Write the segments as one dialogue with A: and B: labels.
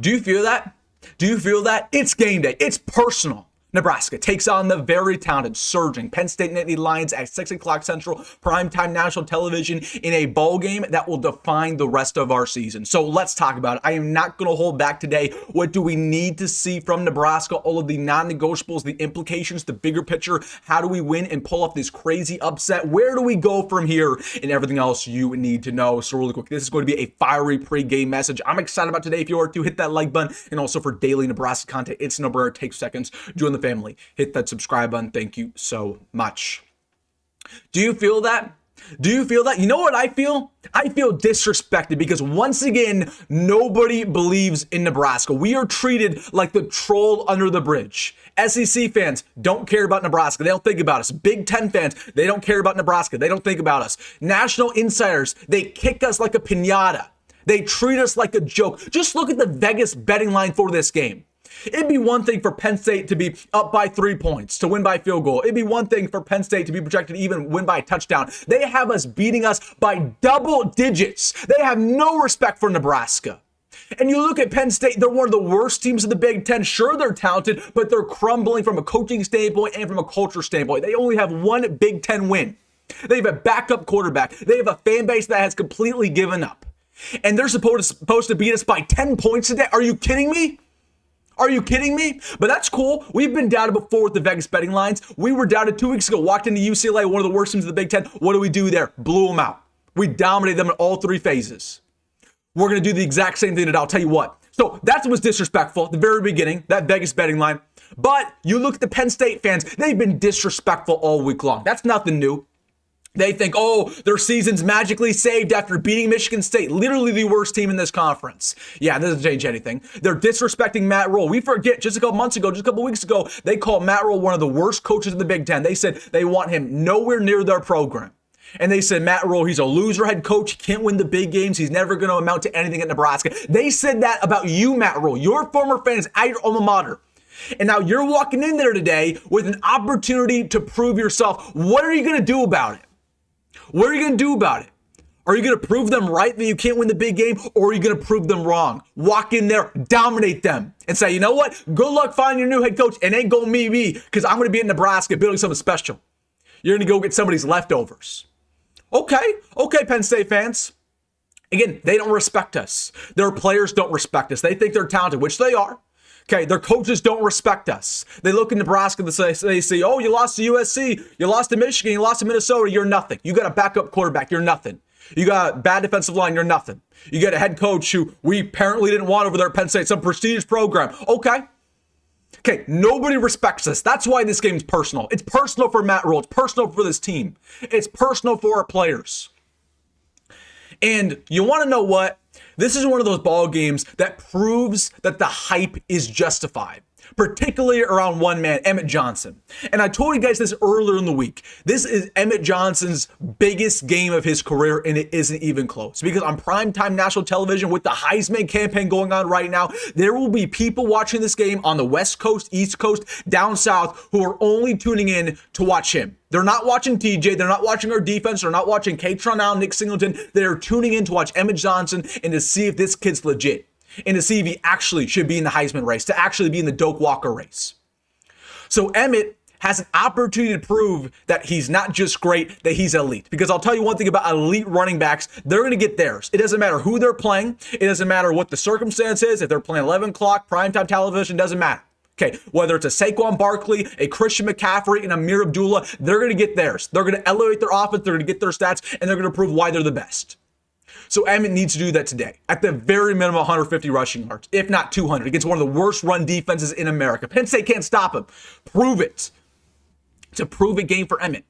A: Do you feel that? Do you feel that? It's game day. It's personal. Nebraska takes on the very talented, surging Penn State Nittany Lions at 6 o'clock Central, primetime national television in a bowl game that will define the rest of our season. So let's talk about it. I am not going to hold back today. What do we need to see from Nebraska? All of the non-negotiables, the implications, the bigger picture. How do we win and pull off this crazy upset? Where do we go from here? And everything else you need to know. So really quick, this is going to be a fiery pregame message. I'm excited about today. If you are to hit that like button, and also for daily Nebraska content, it's no brainer. It takes seconds. Join the family. Hit that subscribe button. Thank you so much. Do you feel that? Do you feel that? You know what I feel? I feel disrespected because once again, nobody believes in Nebraska. We are treated like the troll under the bridge. SEC fans don't care about Nebraska. They don't think about us. Big Ten fans, they don't care about Nebraska. They don't think about us. National insiders, they kick us like a piñata. They treat us like a joke. Just look at the Vegas betting line for this game. It'd be one thing for Penn State to be up by 3 points, to win by field goal. It'd be one thing for Penn State to be projected to even win by a touchdown. They have us beating us by double digits. They have no respect for Nebraska. And you look at Penn State, they're one of the worst teams in the Big Ten. Sure, they're talented, but they're crumbling from a coaching standpoint and from a culture standpoint. They only have one Big Ten win. They have a backup quarterback. They have a fan base that has completely given up. And they're supposed to beat us by 10 points today. Are you kidding me? Are you kidding me? But that's cool. We've been doubted before with the Vegas betting lines. We were doubted 2 weeks ago. Walked into UCLA, one of the worst teams in the Big Ten. What do we do there? Blew them out. We dominated them in all 3 phases. We're going to do the exact same thing today. I'll tell you what. So that was disrespectful at the very beginning, that Vegas betting line. But you look at the Penn State fans. They've been disrespectful all week long. That's nothing new. They think, oh, their season's magically saved after beating Michigan State, literally the worst team in this conference. Yeah, that doesn't change anything. They're disrespecting Matt Rhule. We forget, just a couple months ago, just a couple weeks ago, they called Matt Rhule one of the worst coaches in the Big Ten. They said they want him nowhere near their program. And they said, Matt Rhule, he's a loser head coach. He can't win the big games. He's never going to amount to anything at Nebraska. They said that about you, Matt Rhule, your former fans at your alma mater. And now you're walking in there today with an opportunity to prove yourself. What are you going to do about it? What are you going to do about it? Are you going to prove them right that you can't win the big game, or are you going to prove them wrong? Walk in there, dominate them, and say, you know what? Good luck finding your new head coach. It ain't going to be me, because I'm going to be in Nebraska building something special. You're going to go get somebody's leftovers. Okay, Penn State fans. Again, they don't respect us. Their players don't respect us. They think they're talented, which they are. Okay, their coaches don't respect us. They look at Nebraska and they say, oh, you lost to USC, you lost to Michigan, you lost to Minnesota, you're nothing. You got a backup quarterback, you're nothing. You got a bad defensive line, you're nothing. You got a head coach who we apparently didn't want over there at Penn State, some prestigious program. Okay, nobody respects us. That's why this game's personal. It's personal for Matt Rhule. It's personal for this team. It's personal for our players. And you want to know what? This is one of those ball games that proves that the hype is justified, particularly around one man, Emmett Johnson. And I told you guys this earlier in the week. This is Emmett Johnson's biggest game of his career, and it isn't even close. Because on primetime national television with the Heisman campaign going on right now, there will be people watching this game on the West Coast, East Coast, down south who are only tuning in to watch him. They're not watching TJ. They're not watching our defense. They're not watching Katron Allen, Nick Singleton. They're tuning in to watch Emmett Johnson and to see if this kid's legit and to see if he actually should be in the Heisman race, to actually be in the Doak Walker race. So Emmett has an opportunity to prove that he's not just great, that he's elite. Because I'll tell you one thing about elite running backs, they're going to get theirs. It doesn't matter who they're playing. It doesn't matter what the circumstance is. If they're playing 11 o'clock, primetime television, doesn't matter. Okay, whether it's a Saquon Barkley, a Christian McCaffrey, and Amir Abdullah, they're going to get theirs. They're going to elevate their offense, they're going to get their stats, and they're going to prove why they're the best. So Emmett needs to do that today. At the very minimum, 150 rushing yards, if not 200, against one of the worst run defenses in America. Penn State can't stop him. Prove it. It's a prove-it game for Emmett.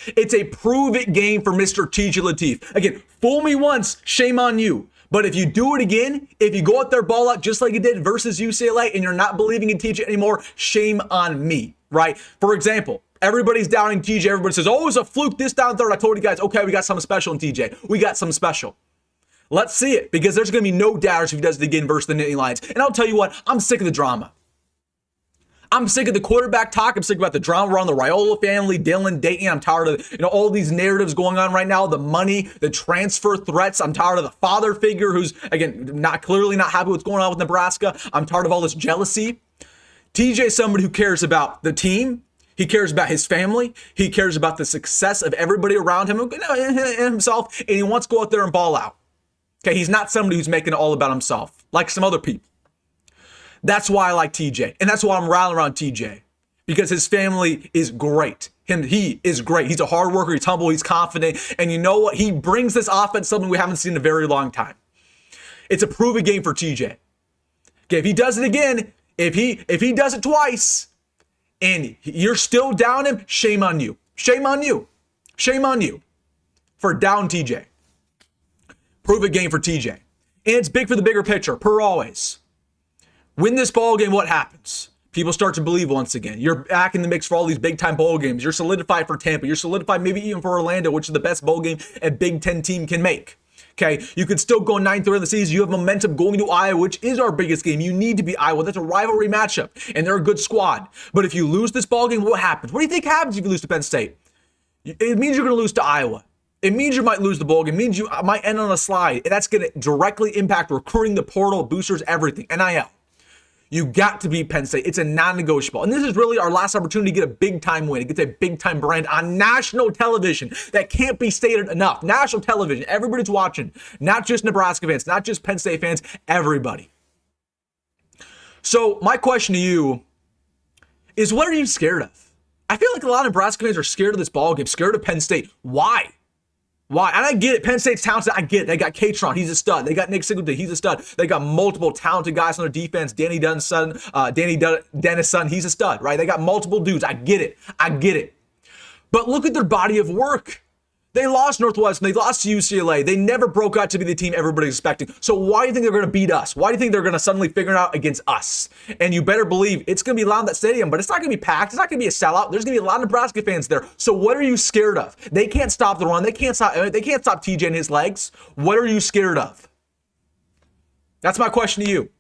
A: It's a prove-it game for Mr. TJ Lateef. Again, fool me once, shame on you. But if you do it again, if you go out there, ball out just like you did versus UCLA, and you're not believing in TJ anymore, shame on me, right? For example, everybody's doubting TJ. Everybody says, oh, it was a fluke this down third. I told you guys, okay, we got something special in TJ. We got something special. Let's see it, because there's going to be no doubters if he does it again versus the Nittany Lions. And I'll tell you what, I'm sick of the drama. I'm sick of the quarterback talk. I'm sick about the drama around the Raiola family, Dylan, Dane. I'm tired of all these narratives going on right now. The money, the transfer threats. I'm tired of the father figure who's, again, clearly not happy with what's going on with Nebraska. I'm tired of all this jealousy. TJ is somebody who cares about the team. He cares about his family. He cares about the success of everybody around him and himself. And he wants to go out there and ball out. Okay, he's not somebody who's making it all about himself, like some other people. That's why I like TJ. And that's why I'm rallying around TJ. Because his family is great. He is great. He's a hard worker. He's humble. He's confident. And you know what? He brings this offense something we haven't seen in a very long time. It's a proven game for TJ. Okay, if he does it again, if he does it twice, and you're still down him, shame on you. Shame on you. Shame on you for down TJ. Prove a game for TJ. And it's big for the bigger picture, per always. Win this ball game, what happens? People start to believe once again. You're back in the mix for all these big-time bowl games. You're solidified for Tampa. You're solidified maybe even for Orlando, which is the best bowl game a Big Ten team can make. Okay, you could still go 9-3 of the season. You have momentum going to Iowa, which is our biggest game. You need to beat Iowa. That's a rivalry matchup, and they're a good squad. But if you lose this ball game, what happens? What do you think happens if you lose to Penn State? It means you're going to lose to Iowa. It means you might lose the bowl game. It means you might end on a slide, and that's going to directly impact recruiting, the portal, boosters, everything. NIL. You got to beat Penn State. It's a non-negotiable. And this is really our last opportunity to get a big-time win. It gets a big-time brand on national television. That can't be stated enough. National television. Everybody's watching. Not just Nebraska fans. Not just Penn State fans. Everybody. So my question to you is, what are you scared of? I feel like a lot of Nebraska fans are scared of this ball game. Scared of Penn State. Why? Why? And I get it. Penn State's talented. I get it. They got Katron. He's a stud. They got Nick Singleton. He's a stud. They got multiple talented guys on their defense. Danny Dennis' son. He's a stud, right? They got multiple dudes. I get it. I get it. But look at their body of work. They lost Northwestern. They lost to UCLA. They never broke out to be the team everybody's expecting. So why do you think they're going to beat us? Why do you think they're going to suddenly figure it out against us? And you better believe it's going to be loud in that stadium, but it's not going to be packed. It's not going to be a sellout. There's going to be a lot of Nebraska fans there. So what are you scared of? They can't stop the run. They can't stop TJ and his legs. What are you scared of? That's my question to you.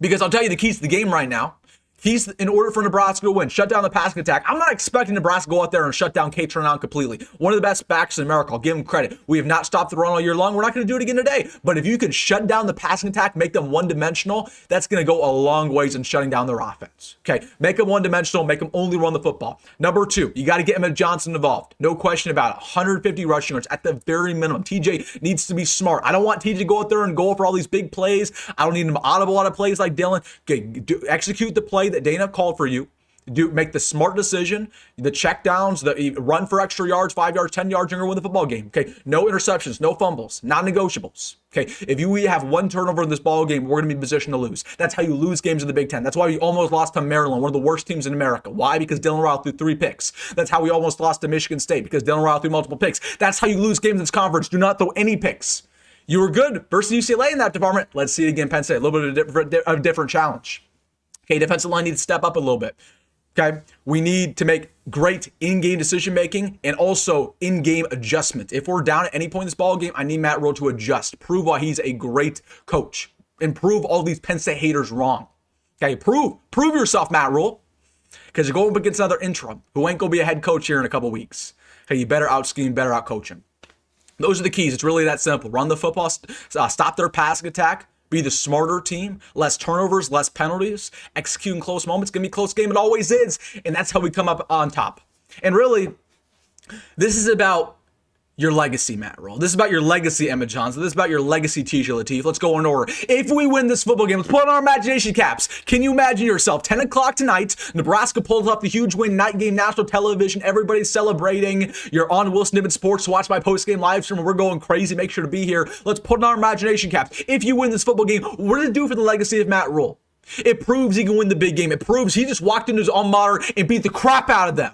A: Because I'll tell you the keys to the game right now. He's in order for Nebraska to win, shut down the passing attack. I'm not expecting Nebraska to go out there and shut down Katron out completely. One of the best backs in America. I'll give him credit. We have not stopped the run all year long. We're not going to do it again today. But if you can shut down the passing attack, make them one-dimensional, that's going to go a long ways in shutting down their offense. Okay, make them one-dimensional, make them only run the football. Number two, you got to get Emmett Johnson involved. No question about it. 150 rushing yards at the very minimum. TJ needs to be smart. I don't want TJ to go out there and go for all these big plays. I don't need him audible out of plays like Dylan. Okay, execute the play that Dana called for you. Make the smart decision, the check downs, the run for extra yards, 5 yards, 10 yards, you're going to win the football game. Okay, no interceptions, no fumbles, non-negotiables. Okay, if we have one turnover in this ball game, we're going to be in position to lose. That's how you lose games in the Big Ten. That's why we almost lost to Maryland, one of the worst teams in America. Why? Because Dylan Raiola threw 3 picks. That's how we almost lost to Michigan State, because Dylan Raiola threw multiple picks. That's how you lose games in this conference. Do not throw any picks. You were good versus UCLA in that department. Let's see it again, Penn State. A little bit of a different challenge. Okay, defensive line needs to step up a little bit. Okay, we need to make great in-game decision-making and also in-game adjustment. If we're down at any point in this ball game, I need Matt Rhule to adjust. Prove why he's a great coach. And prove all these Penn State haters wrong. Okay, prove yourself, Matt Rhule. Because you're going up against another interim who ain't going to be a head coach here in a couple weeks. Okay, you better out-scheme, better out-coach him. Those are the keys. It's really that simple. Run the football, stop their passing attack. Be the smarter team, less turnovers, less penalties, executing close moments. It's going to be a close game. It always is. And that's how we come up on top. And really, this is about your legacy, Matt Rhule. This is about your legacy, Emmett Johnson. This is about your legacy, TJ Lateef. Let's go in order. If we win this football game, let's put on our imagination caps. Can you imagine yourself? 10 o'clock tonight, Nebraska pulls off the huge win, night game, national television. Everybody's celebrating. You're on WilsonDittman Sports to watch my post-game live stream. We're going crazy. Make sure to be here. Let's put on our imagination caps. If you win this football game, what does it do for the legacy of Matt Rhule? It proves he can win the big game. It proves he just walked into his alma mater and beat the crap out of them.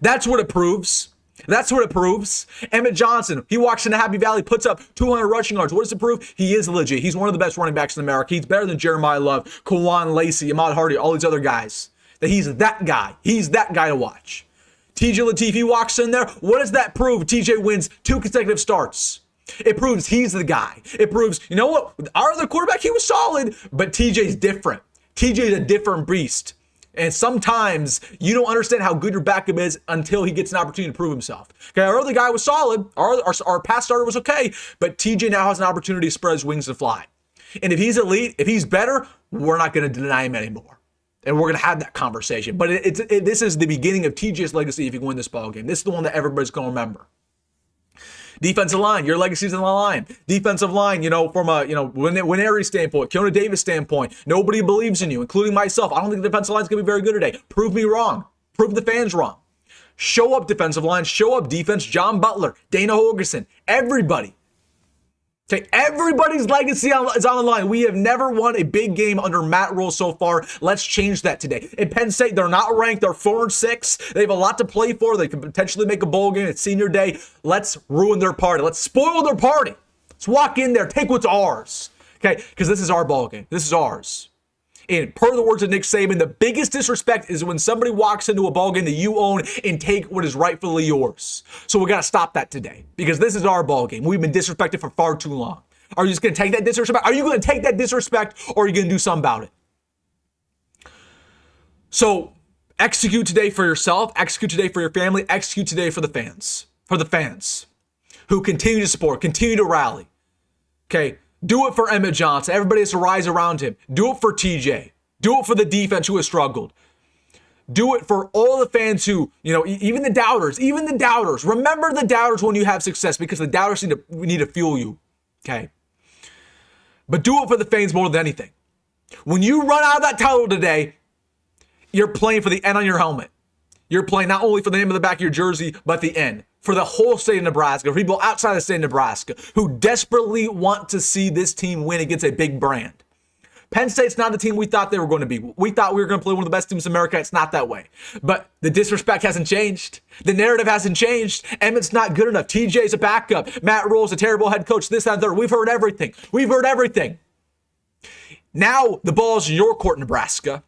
A: That's what it proves. That's what it proves. Emmett Johnson, he walks into Happy Valley, puts up 200 rushing yards. What does it prove? He is legit. He's one of the best running backs in America. He's better than Jeremiah Love, Kawan Lacey, Ahmad Hardy, all these other guys. That he's that guy. He's that guy to watch. TJ Lateef, he walks in there. What does that prove? TJ wins 2 consecutive starts. It proves he's the guy. It proves, you know what? Our other quarterback, he was solid, but TJ's different. TJ's a different beast. And sometimes you don't understand how good your backup is until he gets an opportunity to prove himself. Okay, our other guy was solid. Our pass starter was okay. But TJ now has an opportunity to spread his wings and fly. And if he's elite, if he's better, we're not going to deny him anymore. And we're going to have that conversation. But this is the beginning of TJ's legacy if you win this ball game. This is the one that everybody's going to remember. Defensive line, your legacy's in the line. Defensive line, from a, Winery standpoint, Keona Davis standpoint, nobody believes in you, including myself. I don't think the defensive line's going to be very good today. Prove me wrong. Prove the fans wrong. Show up defensive line. Show up defense. John Butler, Dana Holgerson, everybody. Okay, everybody's legacy is on the line. We have never won a big game under Matt Rhule so far. Let's change that today. In Penn State, they're not ranked. They're 4-6. They have a lot to play for. They could potentially make a bowl game. It's senior day. Let's ruin their party. Let's spoil their party. Let's walk in there, take what's ours. Okay, because this is our ball game. This is ours. And per the words of Nick Saban, the biggest disrespect is when somebody walks into a ballgame that you own and take what is rightfully yours. So we got to stop that today because this is our ballgame. We've been disrespected for far too long. Are you just going to take that disrespect? Are you going to take that disrespect or are you going to do something about it? So execute today for yourself, execute today for your family, execute today for the fans who continue to support, continue to rally. Okay. Do it for Emmett Johnson. Everybody has to rise around him. Do it for TJ. Do it for the defense who has struggled. Do it for all the fans who, even the doubters. Remember the doubters when you have success because the doubters need to fuel you. Okay? But do it for the fans more than anything. When you run out of that title today, you're playing for the N on your helmet. You're playing not only for the name of the back of your jersey, but the N. For the whole state of Nebraska, for people outside the state of Nebraska who desperately want to see this team win against a big brand. Penn State's not the team we thought they were going to be. We thought we were going to play one of the best teams in America. It's not that way. But the disrespect hasn't changed. The narrative hasn't changed. Emmett's not good enough. TJ's a backup. Matt Rhule's a terrible head coach. This, that, and third. We've heard everything. Now the ball's in your court, Nebraska.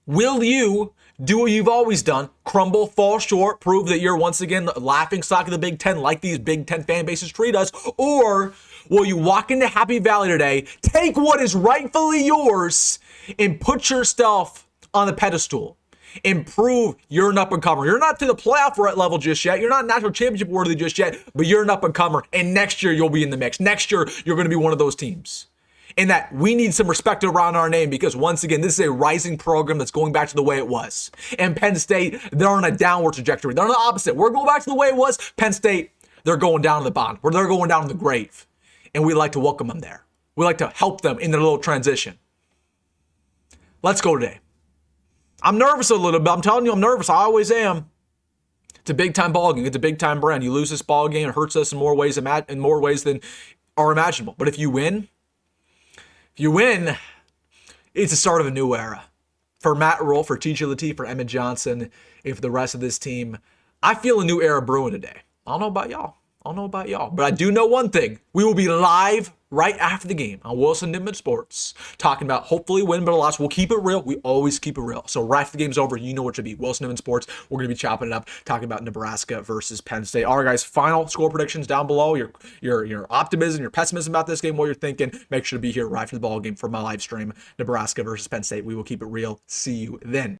A: Will you do what you've always done, crumble, fall short, prove that you're once again the laughing stock of the Big Ten like these Big Ten fan bases treat us? Or will you walk into Happy Valley today, take what is rightfully yours, and put yourself on the pedestal and prove you're an up-and-comer? You're not to the playoff level just yet. You're not national championship worthy just yet, but you're an up-and-comer, and next year you'll be in the mix. Next year you're going to be one of those teams. And that we need some respect around our name because, once again, this is a rising program that's going back to the way it was. And Penn State, they're on a downward trajectory. They're on the opposite. We're going back to the way it was. Penn State, they're going down to the bottom, or they're going down to the grave. And we like to welcome them there. We like to help them in their little transition. Let's go today. I'm nervous a little bit. I'm telling you, I'm nervous. I always am. It's a big-time ball game. It's a big-time brand. You lose this ball game, it hurts us in more ways than are imaginable. But if you win, it's the start of a new era. For Matt Rhule, for TJ Lateef, for Emmett Johnson, and for the rest of this team, I feel a new era brewing today. I don't know about y'all. But I do know one thing. We will be live right after the game on WilsonDittman Sports, talking about hopefully win, but a loss. We'll keep it real. We always keep it real. So right after the game's over, you know what to be. WilsonDittman Sports. We're going to be chopping it up, talking about Nebraska versus Penn State. All right, guys, final score predictions down below. Your optimism, your pessimism about this game, what you're thinking. Make sure to be here right after the ball game for my live stream, Nebraska versus Penn State. We will keep it real. See you then.